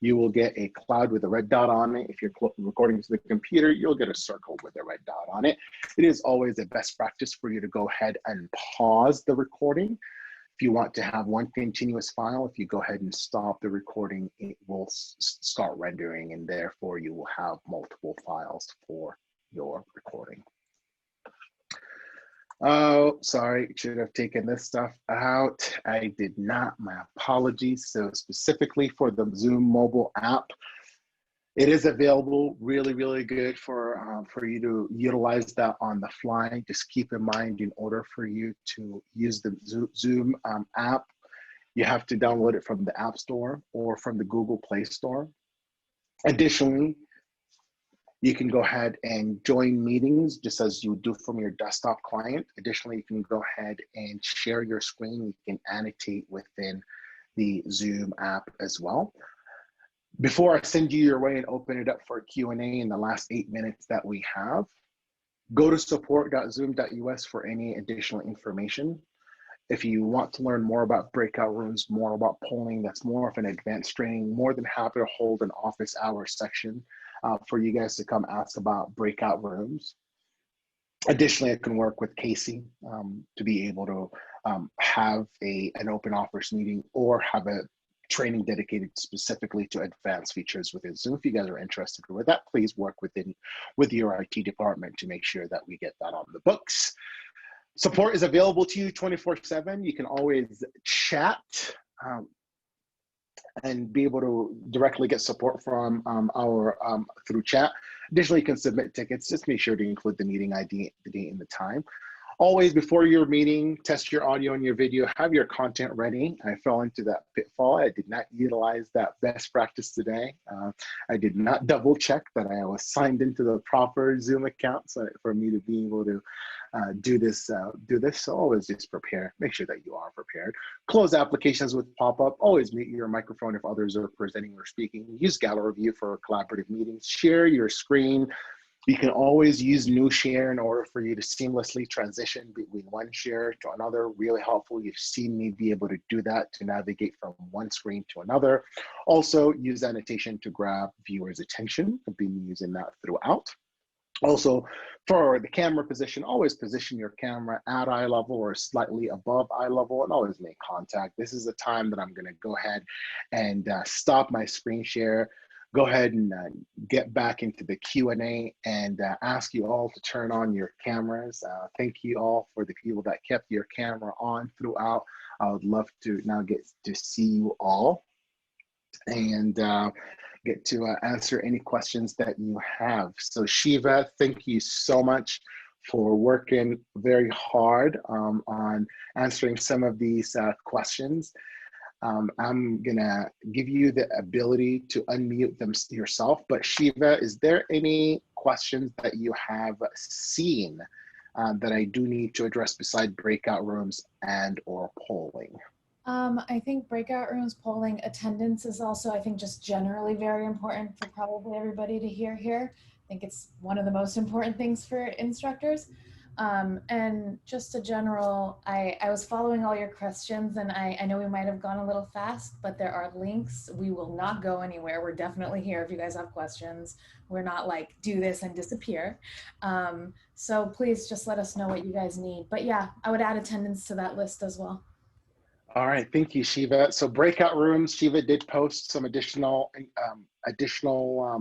you will get a cloud with a red dot on it. If you're recording to the computer, you'll get a circle with a red dot on it. It is always a best practice for you to go ahead and pause the recording. If you want to have one continuous file, if you go ahead and stop the recording, it will start rendering, and therefore you will have multiple files for your recording. Oh, sorry, should have taken this stuff out. I did not, my apologies. So specifically for the Zoom mobile app, it is available, really, really good for you to utilize that on the fly. Just keep in mind, in order for you to use the Zoom app, you have to download it from the App Store or from the Google Play Store. Additionally, you can go ahead and join meetings just as you do from your desktop client. Additionally, you can go ahead and share your screen. You can annotate within the Zoom app as well. Before I send you your way and open it up for Q&A in the last 8 minutes that we have, go to support.zoom.us for any additional information. If you want to learn more about breakout rooms, more about polling, that's more of an advanced training, more than happy to hold an office hour section for you guys to come ask about breakout rooms. Additionally, I can work with Casey to be able to have an open offers meeting or have a training dedicated specifically to advanced features within Zoom. If you guys are interested with that, please work with your IT department to make sure that we get that on the books. Support is available to you 24/7. You can always chat and be able to directly get support from through chat. Additionally, you can submit tickets. Just make sure to include the meeting ID, the date, and the time. Always, before your meeting, test your audio and your video, have your content ready. I fell into that pitfall. I did not utilize that best practice today. I did not double check that I was signed into the proper Zoom account for me to be able to do this. So always just prepare. Make sure that you are prepared. Close applications with pop-up. Always mute your microphone if others are presenting or speaking. Use Gallery View for collaborative meetings. Share your screen. You can always use new share in order for you to seamlessly transition between one share to another. Really helpful. You've seen me be able to do that to navigate from one screen to another. Also use annotation to grab viewers' attention. I've been using that throughout. Also, for the camera position, always position your camera at eye level or slightly above eye level, and always make contact. This is the time that I'm going to go ahead and stop my screen share, go ahead and get back into the Q&A and ask you all to turn on your cameras. Thank you all for the people that kept your camera on throughout. I would love to now get to see you all and get to answer any questions that you have. So Shiva, thank you so much for working very hard on answering some of these questions. I'm gonna give you the ability to unmute them yourself, but Shiva, is there any questions that you have seen that I do need to address beside breakout rooms and or polling? I think breakout rooms, polling, attendance is also, I think, just generally very important for probably everybody to hear here. I think it's one of the most important things for instructors. And just a general, I was following all your questions, and I know we might have gone a little fast, but there are links. We will not go anywhere. We're definitely here if you guys have questions. We're not like, do this and disappear. So please just let us know what you guys need. But yeah, I would add attendance to that list as well. All right, thank you, Shiva. So breakout rooms, Shiva did post some additional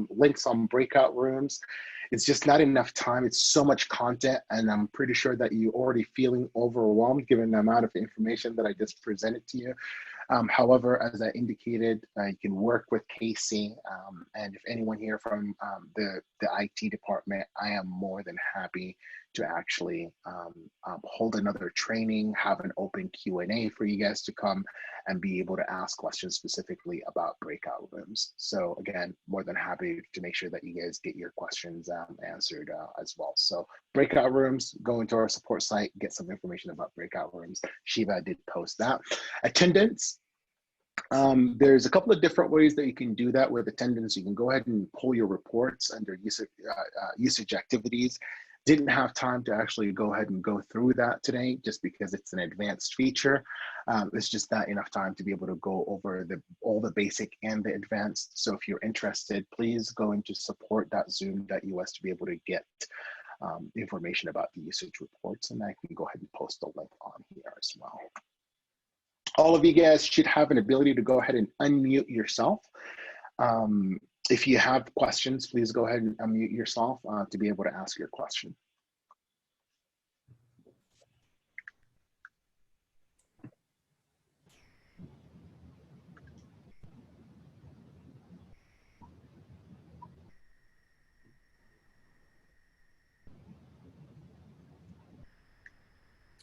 links on breakout rooms. It's just not enough time. It's so much content, and I'm pretty sure that you're already feeling overwhelmed given the amount of information that I just presented to you. However, as I indicated, you can work with Casey, and if anyone here from the IT department, I am more than happy to actually hold another training, have an open Q&A for you guys to come and be able to ask questions specifically about breakout rooms. So again, more than happy to make sure that you guys get your questions answered as well. So breakout rooms, go into our support site, get some information about breakout rooms. Shiva did post that. Attendance. There's a couple of different ways that you can do that with attendance. You can go ahead and pull your reports under usage activities. Didn't have time to actually go ahead and go through that today just because it's an advanced feature. It's just not enough time to be able to go over all the basic and the advanced. So if you're interested, please go into support.zoom.us to be able to get information about the usage reports, and I can go ahead and post a link on here as well. All of you guys should have an ability to go ahead and unmute yourself. If you have questions, please go ahead and unmute yourself to be able to ask your question.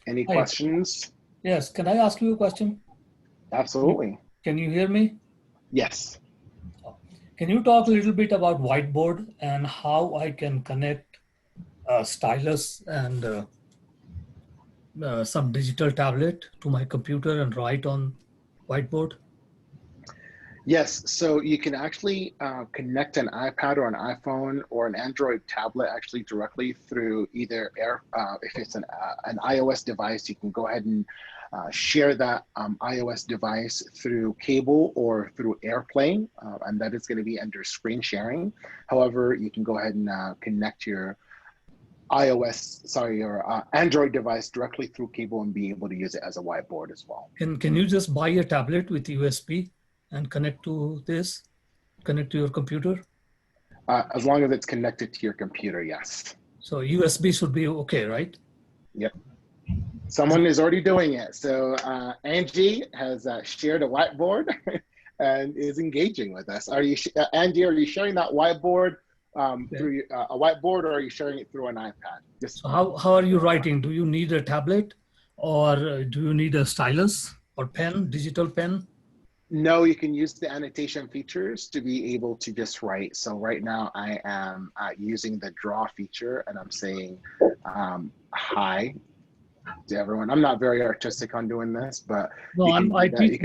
Any questions? Yes, can I ask you a question? Absolutely. Can you hear me? Yes. Can you talk a little bit about whiteboard and how I can connect a stylus and some digital tablet to my computer and write on whiteboard? Yes, so you can actually connect an iPad or an iPhone or an Android tablet actually directly through either if it's an iOS device, you can go ahead and share that iOS device through cable or through AirPlay, and that is going to be under screen sharing. However, you can go ahead and connect your your Android device directly through cable and be able to use it as a whiteboard as well. Can you just buy a tablet with USB and connect to this, connect to your computer? As long as it's connected to your computer, yes. So USB should be okay, right? Yep. Someone is already doing it. So Angie has shared a whiteboard and is engaging with us. Are you, Angie, are you sharing that whiteboard through a whiteboard, or are you sharing it through an iPad? So how are you writing? Do you need a tablet, or do you need a stylus or pen, digital pen? No, you can use the annotation features to be able to just write. So right now I am using the draw feature, and I'm saying hi to everyone. I'm not very artistic on doing this, but no, I teach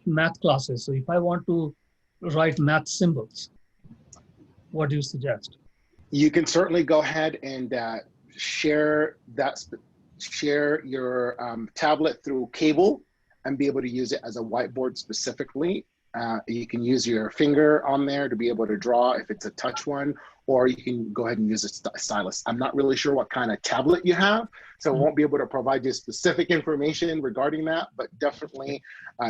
math classes. So if I want to write math symbols, what do you suggest? You can certainly go ahead and share your tablet through cable and be able to use it as a whiteboard specifically. You can use your finger on there to be able to draw if it's a touch one, or you can go ahead and use a stylus. I'm not really sure what kind of tablet you have, so I won't be able to provide you specific information regarding that, but definitely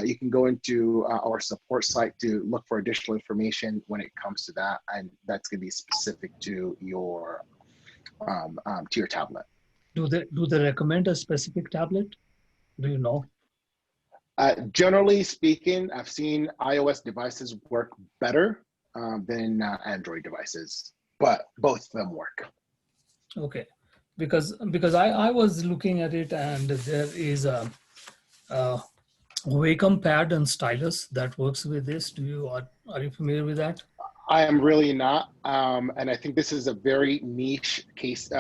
you can go into our support site to look for additional information when it comes to that, and that's going to be specific to your tablet. Do they recommend a specific tablet? Do you know? Generally speaking, I've seen iOS devices work better than Android devices, but both of them work. Okay, because I was looking at it, and there is a Wacom pad and stylus that works with this. Are you familiar with that? I am really not, and I think this is a very niche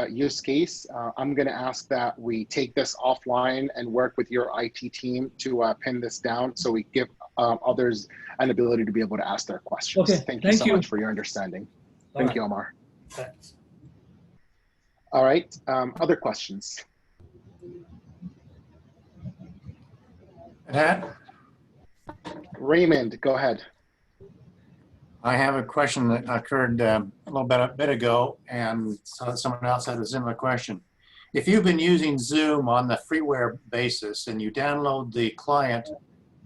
use case. I'm going to ask that we take this offline and work with your IT team to pin this down, so we give others an ability to be able to ask their questions. Okay, Thank you so much for your understanding. Thank you, Omar. Thanks. All right, other questions? Raymond, go ahead. I have a question that occurred a bit ago, and so someone else had a similar question. If you've been using Zoom on the freeware basis and you download the client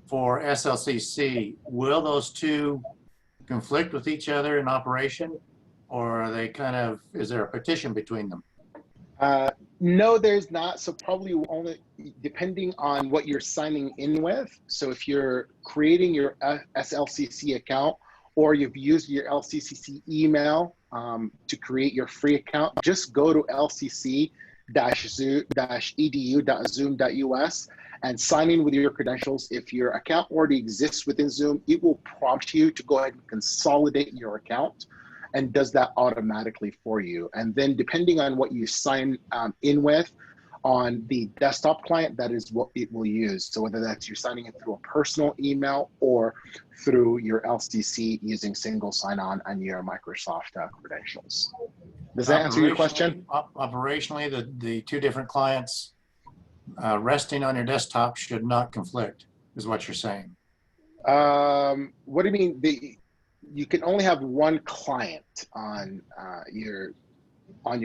for SLCC, will those two conflict with each other in operation, or are they is there a partition between them? No, there's not. So probably only depending on what you're signing in with. So if you're creating your SLCC account, or you've used your LCCC email to create your free account, just go to lcc-edu.zoom.us and sign in with your credentials. If your account already exists within Zoom, it will prompt you to go ahead and consolidate your account, and does that automatically for you. And then depending on what you sign in with on the desktop client, that is what it will use. So whether that's you're signing it through a personal email or through your LCC using single sign-on and your Microsoft credentials. Does that answer your question? Operationally, the two different clients resting on your desktop should not conflict, is what you're saying. What do you mean? You can only have one client on your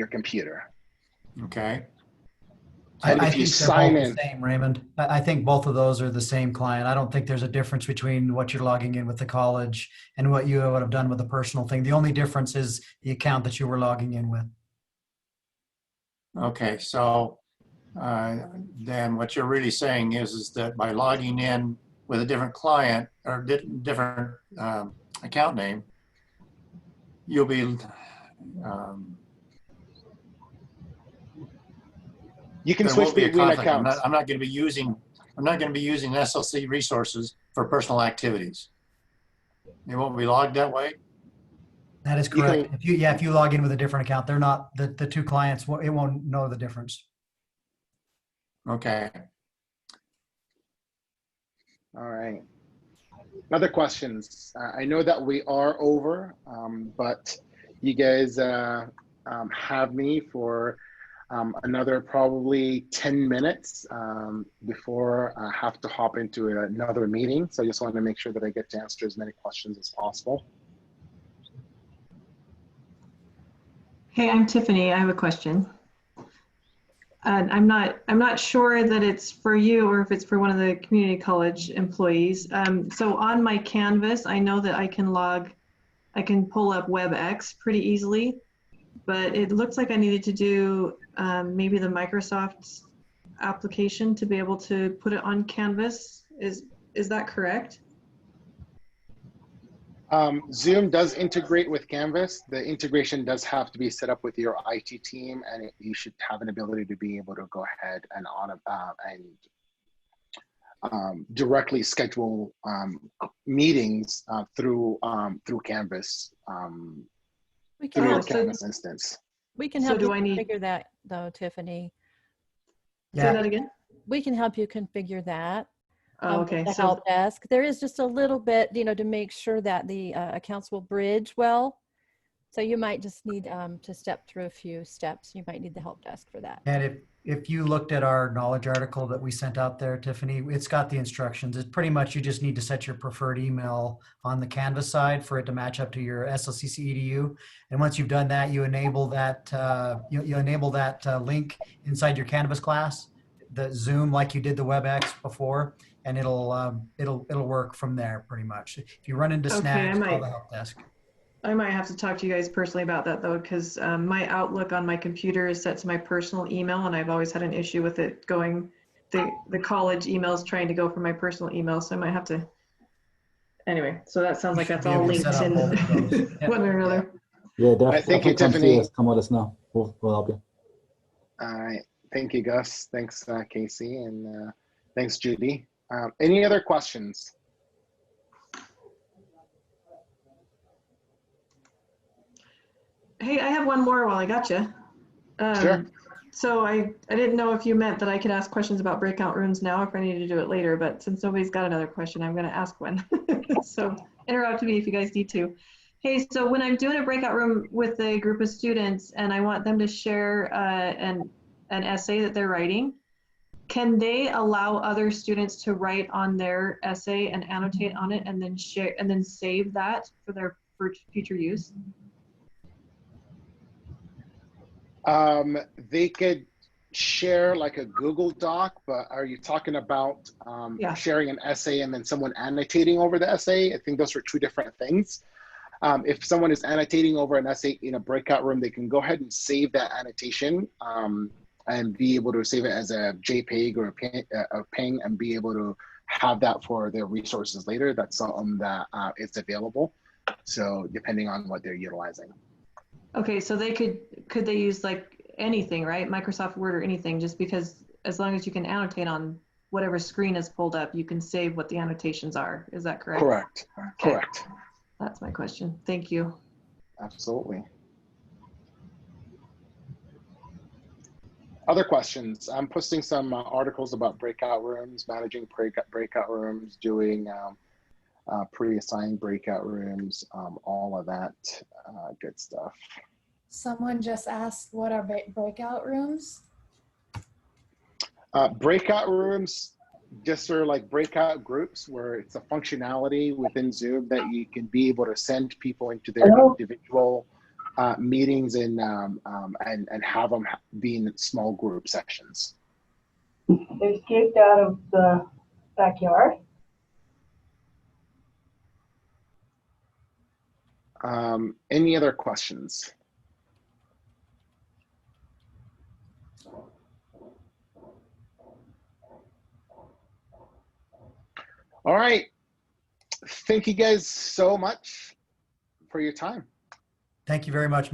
computer. Okay. And I if you think they're sign both in, the same, Raymond. I think both of those are the same client. I don't think there's a difference between what you're logging in with the college and what you would have done with the personal thing. The only difference is the account that you were logging in with. Okay, so then what you're really saying is that by logging in with a different client or different account name, you'll be you can switch between accounts. I'm not going to be using SLC resources for personal activities. They won't be logged that way. That is correct. If you log in with a different account, they're not the two clients. It won't know the difference. Okay. All right. Other questions? I know that we are over, but you guys have me for another probably 10 minutes before I have to hop into another meeting. So I just wanted to make sure that I get to answer as many questions as possible. Hey, I'm Tiffany. I have a question. I'm not sure that it's for you or if it's for one of the community college employees. So on my Canvas, I know that I can pull up WebEx pretty easily, but it looks like I needed to do maybe the Microsoft application to be able to put it on Canvas. Is that correct? Zoom does integrate with Canvas. The integration does have to be set up with your IT team, and you should have an ability to be able to go ahead and directly schedule meetings through Canvas. We can through help your Canvas instance. We can help you configure that though, Tiffany. Yeah. Say that again? We can help you configure that. Okay. The help desk. There is just a little bit, to make sure that the accounts will bridge well. So you might just need to step through a few steps. You might need the help desk for that. And if you looked at our knowledge article that we sent out there, Tiffany, it's got the instructions. It's pretty much, you just need to set your preferred email on the Canvas side for it to match up to your SLCC EDU. And once you've done that, you enable that, you enable that link inside your Canvas class, the Zoom, like you did the WebEx before, and it'll work from there pretty much. If you run into snags, call the help desk. I might have to talk to you guys personally about that though, because my Outlook on my computer is set to my personal email, and I've always had an issue with it going, the college emails trying to go from my personal email. So I might have to, anyway, so that sounds like that's all linked in one way or another. Yeah, definitely. Thank you, Tiffany. Come let us know. We'll help you. All right. Thank you, Gus. Thanks, Casey. And thanks, Judy. Any other questions? Hey, I have one more while I got you. Sure. So I didn't know if you meant that I could ask questions about breakout rooms now, if I need to do it later, but since nobody's got another question, I'm going to ask one. So interrupt me if you guys need to. Hey, so when I'm doing a breakout room with a group of students and I want them to share an essay that they're writing, can they allow other students to write on their essay and annotate on it and then share and then save that for their future use? They could share like a Google Doc, but are you talking about sharing an essay and then someone annotating over the essay? I think those are two different things. If someone is annotating over an essay in a breakout room, they can go ahead and save that annotation and be able to save it as a JPEG or a PNG and be able to have that for their resources later. That's something that is available. So depending on what they're utilizing. Okay, so they could they use like anything, right? Microsoft Word or anything, just because as long as you can annotate on whatever screen is pulled up, you can save what the annotations are. Is that correct? Correct. Okay. Correct. That's my question. Thank you. Absolutely. Other questions? I'm posting some articles about breakout rooms, managing breakout rooms, doing pre-assigned breakout rooms, all of that good stuff. Someone just asked, what are breakout rooms? Breakout rooms just are like breakout groups where it's a functionality within Zoom that you can be able to send people into their individual meetings and have them be in small group sessions. They escaped out of the backyard. Any other questions? All right. Thank you guys so much for your time. Thank you very much.